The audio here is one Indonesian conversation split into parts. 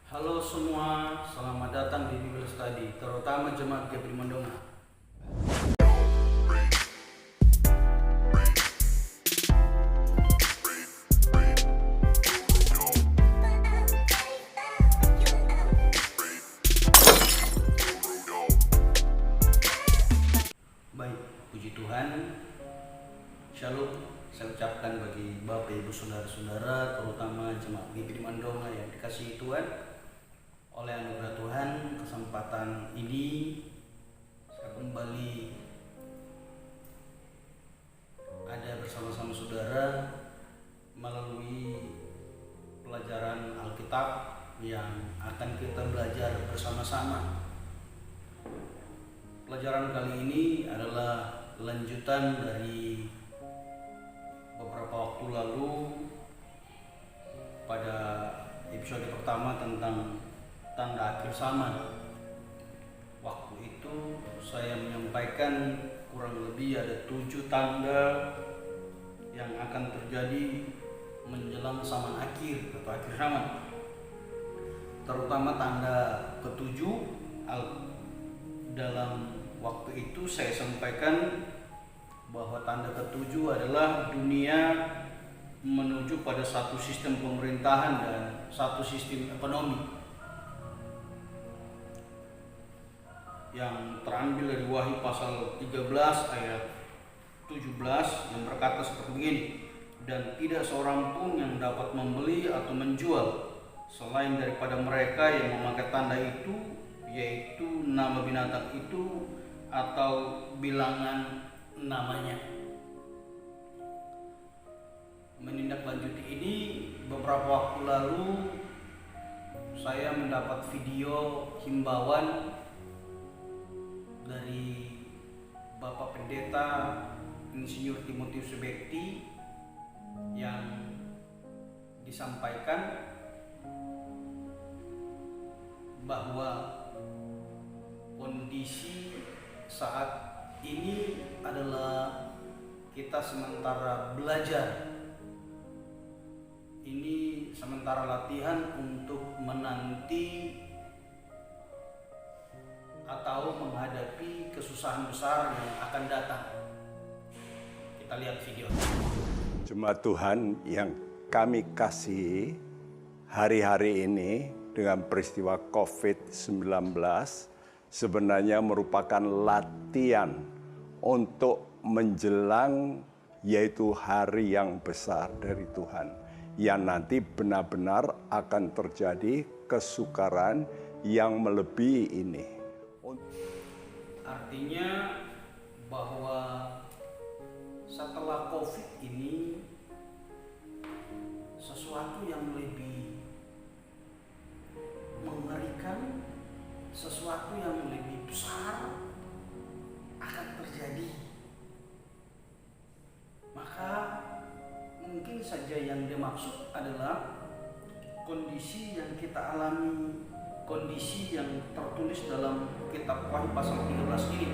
Halo semua, selamat datang di Bible Study, terutama jemaat GPI Mandonga. Baik, puji Tuhan. Shalom, saya ucapkan bagi Bapak Ibu Saudara-saudara, terutama jemaat GPI Mandonga yang dikasihi Tuhan. Oleh anugerah Tuhan, kesempatan ini saya kembali ada bersama-sama saudara melalui pelajaran Alkitab yang akan kita belajar bersama-sama. Pelajaran kali ini adalah lanjutan dari beberapa waktu lalu pada episode pertama tentang tanda akhir zaman. Waktu itu saya menyampaikan kurang lebih ada 7 tanda yang akan terjadi menjelang zaman akhir atau akhir zaman. Terutama tanda ketujuh. Dalam waktu itu saya sampaikan bahwa tanda ketujuh adalah dunia menuju pada satu sistem pemerintahan dan satu sistem ekonomi yang terambil dari Wahyu pasal 13 ayat 17 yang berkata seperti begini, dan tidak seorang pun yang dapat membeli atau menjual selain daripada mereka yang memakai tanda itu, yaitu nama binatang itu atau bilangan namanya. Menindaklanjuti ini, beberapa waktu lalu saya mendapat video himbauan dari Bapak Pendeta Insinyur Timotius Sebekti yang disampaikan bahwa kondisi saat ini adalah kita sementara belajar. Ini sementara latihan untuk menanti atau menghadapi kesusahan besar yang akan datang. Kita lihat video. Jemaat Tuhan yang kami kasihi, hari-hari ini dengan peristiwa COVID-19 sebenarnya merupakan latihan untuk menjelang yaitu hari yang besar dari Tuhan, yang nanti benar-benar akan terjadi kesukaran yang melebihi ini. Artinya bahwa setelah COVID ini sesuatu yang lebih mengerikan, sesuatu yang lebih besar akan terjadi. Maka mungkin saja yang dimaksud adalah kondisi yang kita alami, kondisi yang tertulis dalam kitab Wahyu pasal 13 ini,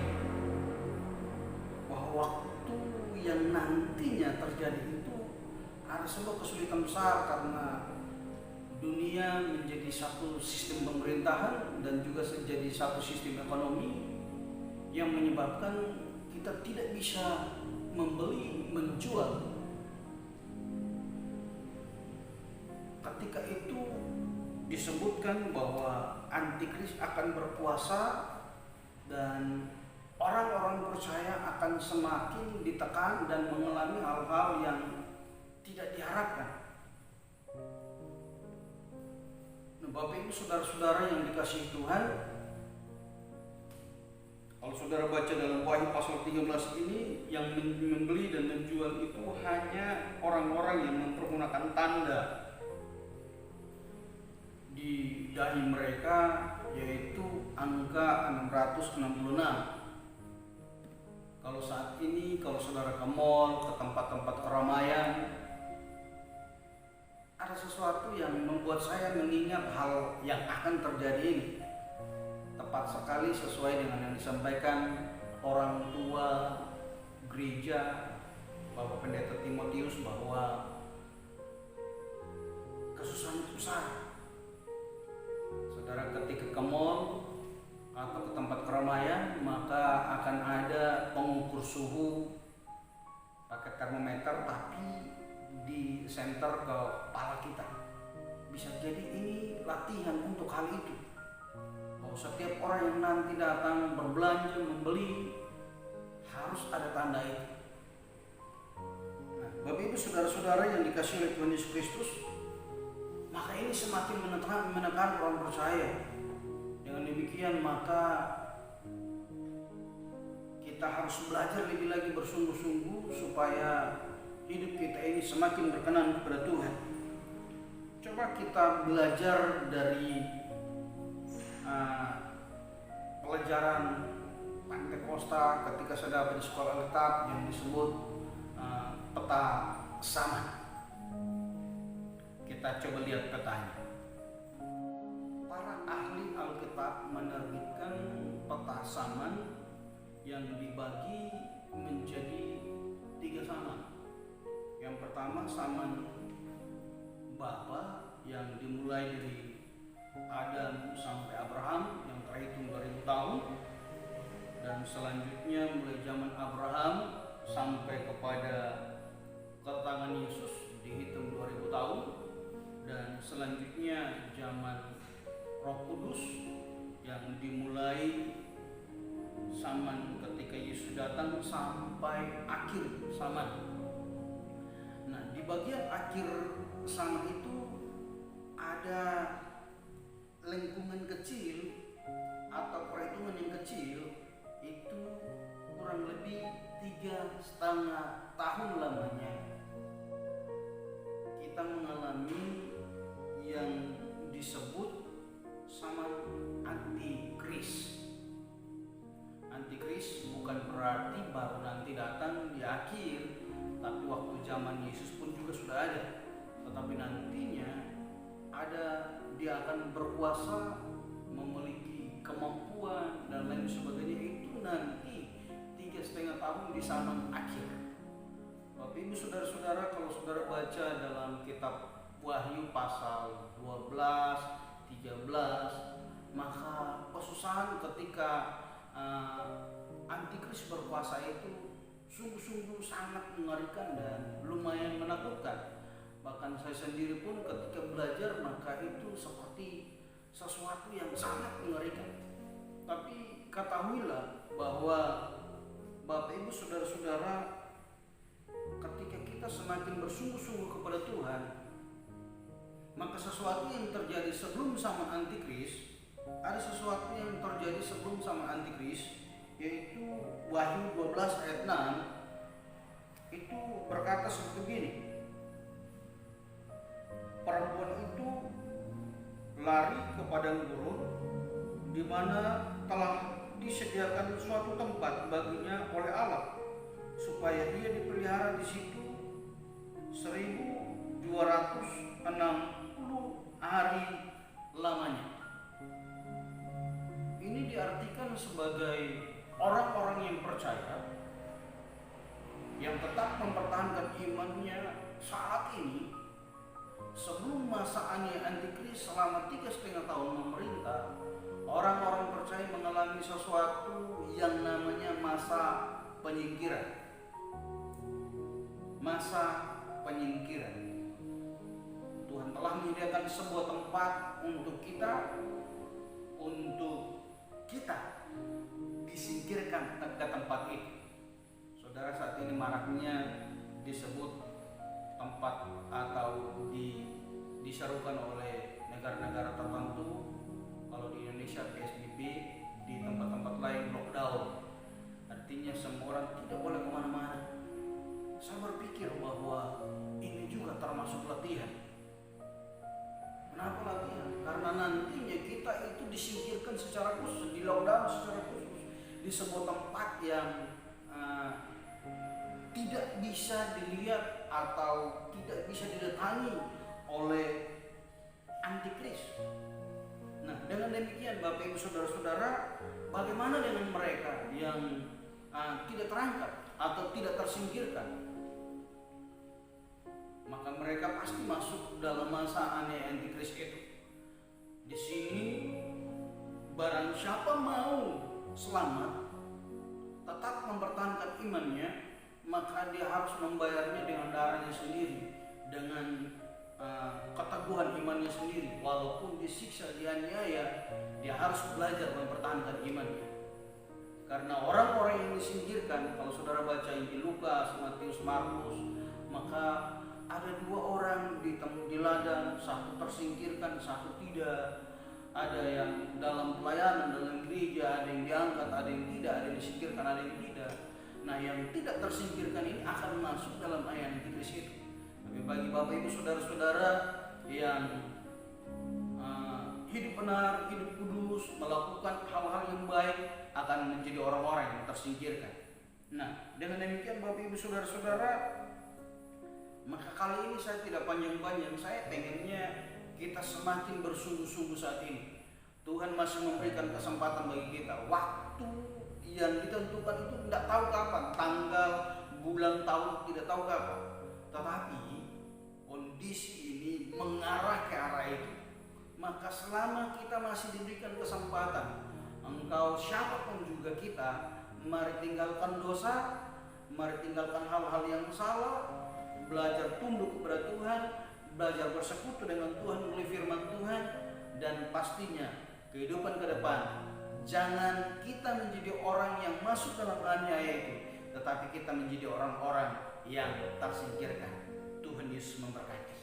bahwa waktu yang nantinya terjadi itu ada sebuah kesulitan besar karena dunia menjadi satu sistem pemerintahan dan juga menjadi satu sistem ekonomi yang menyebabkan kita tidak bisa membeli, menjual. Ketika itu disebutkan bahwa antikris akan berkuasa dan orang-orang percaya akan semakin ditekan dan mengalami hal-hal yang tidak diharapkan. Nah, Bapak Ibu saudara-saudara yang dikasihi Tuhan, kalau saudara baca dalam Wahyu pasal 13 ini, yang membeli dan menjual itu hanya orang-orang yang mempergunakan tanda di dahi mereka, yaitu angka 666. Kalau saat ini, kalau saudara ke mall, ke tempat-tempat keramaian, ada sesuatu yang membuat saya mengingat hal yang akan terjadi ini. Tepat sekali sesuai dengan yang disampaikan orang tua gereja Bapak Pendeta Timotius, bahwa kesusahan itu besar. Saudara, ketika ke mall atau ke tempat keramaian, maka akan ada pengukur suhu pakai termometer, tapi di center ke kepala kita. Bisa jadi ini latihan untuk hal itu, bahwa setiap orang yang nanti datang berbelanja, membeli, harus ada tanda itu. Nah, Bapak Ibu saudara-saudara yang dikasihi oleh Tuhan Yesus Kristus, maka ini semakin menekan orang percaya. Dengan demikian maka kita harus belajar lebih lagi bersungguh-sungguh supaya hidup kita ini semakin berkenan kepada Tuhan. Coba kita belajar dari pelajaran Pentakosta ketika saya dapat di sekolah Alkitab yang disebut peta zaman. Kita coba lihat petanya. Para ahli Alkitab menerbitkan peta zaman yang dibagi menjadi 3 zaman. Yang pertama zaman Bapa yang dimulai dari Adam sampai Abraham yang terhitung 2000 tahun, dan selanjutnya mulai zaman Abraham sampai kepada kedatangan Yesus dihitung 2000 tahun, dan selanjutnya zaman Roh Kudus yang dimulai zaman ketika Yesus datang sampai akhir zaman. Nah, di bagian akhir zaman itu ada lingkungan kecil atau perhitungan yang kecil, itu kurang lebih 3,5 tahun lamanya kita mengalami yang disebut zaman antikris. Antikris bukan berarti baru nanti datang di akhir, tapi waktu zaman Yesus pun juga sudah ada. Tetapi nantinya ada, dia akan berkuasa, memiliki kemampuan dan lain sebagainya. Itu nanti 3,5 tahun di zaman akhir. Bapak Ibu saudara-saudara, kalau saudara baca dalam kitab Wahyu pasal 12, 13, maka pesusahan ketika antikris berkuasa itu sungguh-sungguh sangat mengerikan dan lumayan menakutkan. Bahkan saya sendiri pun ketika belajar, maka itu seperti sesuatu yang sangat mengerikan. Tapi ketahuilah bahwa Bapak Ibu saudara-saudara, ketika kita semakin bersungguh-sungguh kepada Tuhan, maka sesuatu yang terjadi sebelum zaman antikris, ada sesuatu yang terjadi sebelum zaman antikris, yaitu Wahyu 12 ayat 6 itu berkata seperti begini. Perempuan itu lari ke padang gurun di mana telah disediakan suatu tempat baginya oleh Allah, supaya dia dipelihara di situ 1260 hari lamanya. Ini diartikan sebagai orang-orang yang percaya, yang tetap mempertahankan imannya saat ini sebelum masa antikris selama 3,5 tahun memerintah. Orang-orang percaya mengalami sesuatu yang namanya masa penyingkiran. Masa penyingkiran. Tuhan telah menyediakan sebuah tempat untuk kita disingkirkan ke tempat itu. Saudara, saat ini maraknya disebut tempat atau diserukan oleh negara-negara tertentu. Kalau di Indonesia PSBB, di tempat-tempat lain lockdown. Artinya semua orang tidak boleh kemana-mana. Saya berpikir bahwa ini juga termasuk latihan. Kenapa latihan? Karena nantinya kita itu disingkirkan secara khusus, di lockdown secara khusus, di sebuah tempat yang tidak bisa dilihat atau tidak bisa didatangi oleh antikris. Nah, dengan demikian Bapak Ibu saudara-saudara, bagaimana dengan mereka yang tidak terangkat atau tidak tersingkirkan? Maka mereka pasti masuk dalam masa antikris itu. Di sini barang siapa mau selamat, tetap mempertahankan imannya, maka dia harus membayarnya dengan darahnya sendiri, dengan keteguhan imannya sendiri. Walaupun disiksa, dianiaya, dia harus belajar mempertahankan imannya. Karena orang-orang yang disingkirkan, kalau saudara baca Injil Lukas, Matius, Markus, maka ada 2 orang di ladang, satu tersingkirkan, satu tidak. Ada yang dalam pelayanan, dalam gereja, ada yang diangkat, ada yang tidak, ada yang disingkirkan, ada yang tidak. Nah, yang tidak tersingkirkan ini akan masuk dalam ayat Antikris itu. Tapi bagi Bapak Ibu Saudara-saudara yang hidup benar, hidup kudus, melakukan hal-hal yang baik, akan menjadi orang-orang yang tersingkirkan. Nah, dengan demikian Bapak Ibu Saudara-saudara, maka kali ini saya tidak panjang-panjang, saya pengennya kita semakin bersungguh-sungguh saat ini. Tuhan masih memberikan kesempatan bagi kita. Waktu yang ditentukan itu tidak tahu kapan, tanggal, bulan, tahun, tidak tahu kapan. Tetapi kondisi ini mengarah ke arah itu. Maka selama kita masih diberikan kesempatan, engkau siapapun juga kita, mari tinggalkan dosa, mari tinggalkan hal-hal yang salah, belajar tunduk kepada Tuhan, belajar bersekutu dengan Tuhan melalui firman Tuhan, dan pastinya kehidupan ke depan jangan kita menjadi orang yang masuk dalam aniaya itu, tetapi kita menjadi orang-orang yang tersingkirkan. Tuhan Yesus memberkati.